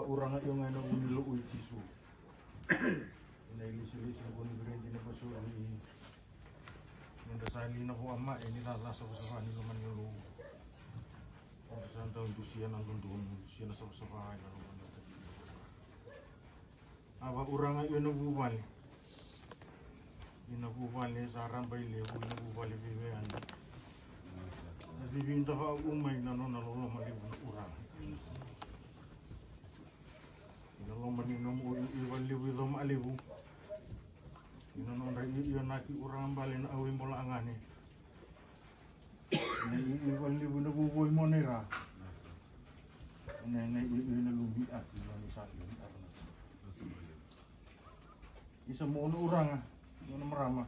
Orang yung ano unilo uichisu. Nailisi-lisi ko ni Brady na paso ani. Nandasali na ko ama ini nalasa ko sa kanila man yung lugo. Kung saan daw siya nang doon, siya nasa bahay na naman natin. Awa orang yung nagbuwal. Yung nagbuwal niya sa arambay lewo, yung nagbuwal yung biwayan. Nasibinta ka umay na no nalolo malibu na urang. Nalong maninom o iwaliw alibu. Inanong na iyon naki urang bali na awin mo lang angani. Iwaliw na bubuhay mo nira. Na iyon na lumiat. Isa mo na urang ah. Yun na marama.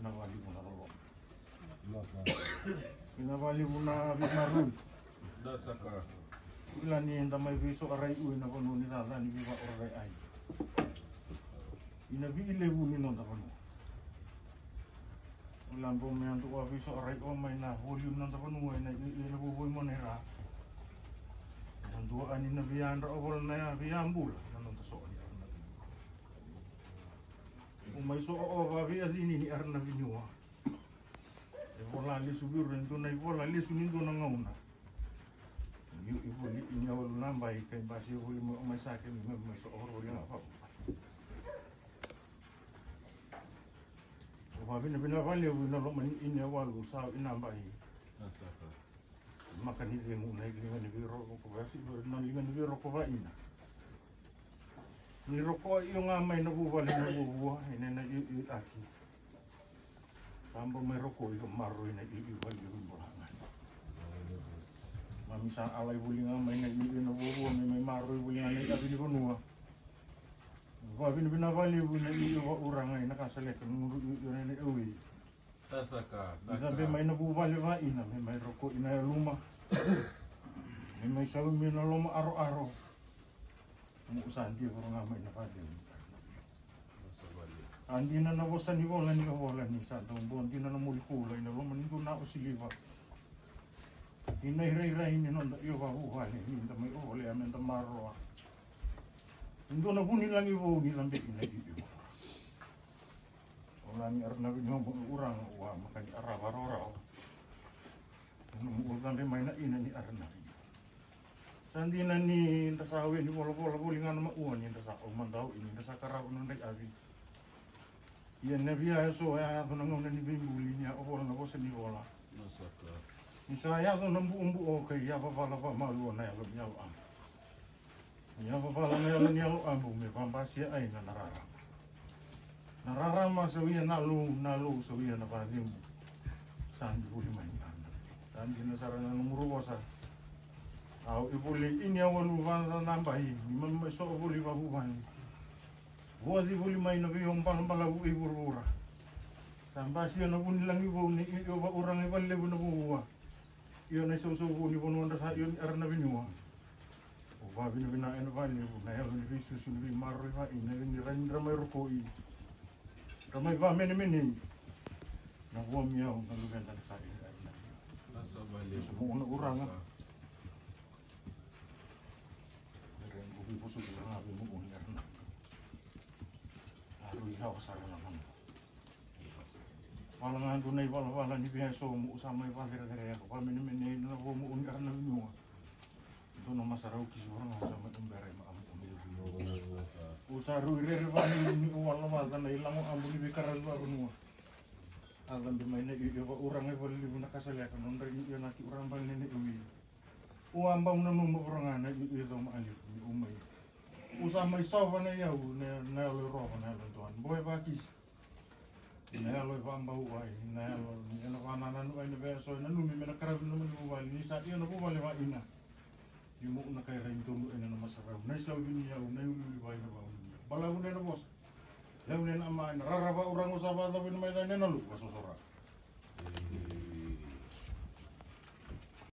Inawali mo na lolo. Inawali mo na bismarun. Dasa ka. Ilan ni hindi may viso aray uwi na kuno ni Tata ni Viva Oray ay. Inabi ilewu ni nonta kuno. Ulan po may anto ka viso aray o may na volume nonta kuno ay na ilabuboy mo nera. Ang duwaan ni nabiyan ra o na ya biyambul nonta so ni arna. Umay so o babi adini ni arna binyua. E wala li subir nito na wala li sunin do na ngauna. Ibu ini awal nambah kain basi uli mai sakit mai seorang uli apa? Wabi nabi nabali uli nalo mani ini awal usah nambah. Makan ini yang unai dengan nabi rokok basi berenang dengan nabi rokok baina. Ni rokok yang amai nabu bali nabu buah ini nabi aki. Tambah mai rokok yang maru ini nabi bali buah. Misal alay bulingan may nag-iin na bubuo, may maroy bulingan na itabi ni Kunua. Wabi na binabali po na iiwa urang ay nakasalit ang yun ay nag-uwi. Tasaka. Sabi may nabubali ba ina, may roko ina luma. May sabi na luma araw-araw. Umuusan di ko nga may nakadin. Andi na nawasan ni Wala ni Kawala ni Santong Buwan, di na namuli kulay na luma nito na ako siliwa. Inay-ray-ray ni non iyo babuhay hindi may ole amen tamaro. Indo na po nilang iwo nilang bitin na iyo. Wala ni arna binyo urang wa makani araw-araw. Nung ulan may na ina ni arna. Sandi na ni tasawi ni wala-wala bulingan mauan ni tasaw mandaw ini tasakaraw nang nag-abi. Yan na biya so ya ko nang ni bimuli niya o wala na ko sa ni wala. Nasaka. Saya tu nambu kay ya pala pa malu na yalo niya am. Ya pala na yalo niya am me pampasi ay na narara. Narara masawiya nalu sawiya na padim. Sandi buli man. Sandi na sarana numero sa. Au ibuli ini awalu van nambahi. Ni man so buli pa buwan. Buati buli may na yung pala iburura. Pampasi na buni lang ibo ni iyo ba urang ibale bu na buwa. Iyon ay susuko ni Punuan sa iyon arna binuwa. O babi na binain ba niyo na yun ni susunod ni Maroy ba ina ni Rendra may rukoi. Ramay ba meni nakuha miyaw ng lugan ng sa iyo. Nasa bali. Semua na urang ah. Ren ubi puso lang abi mo kung arna. Aroy haw sa naman. Walang dunay wala ni biyaso mo usama yung pagkira-kira ko. Kami naman na umuun ka na nyo. Ito na masaraw kisura nga sa matumbere maamu. Usaru ire-ire ni wala mata na ilang mo amo ni bikaran ba ko nyo. alam di mana iyo ba urang ay wali mo nakasalakan nun rin iyo naki urang bang nini uwi uambang na numa urang na iyo daw maalit ni umay usama isawa na yaw na aloy roka na aloy tuan boy bakis na aloy pambau ay na aloy na panana no ay na beso na numi mena karabin naman ni umali ni sa iyo na pumali wa ina di mo na kay rin tulo ay na masaraw na isaw yun yaw na yung lulibay na ba balaw na na boss law na ama raraba urang usaba daw na may na nalu kasosora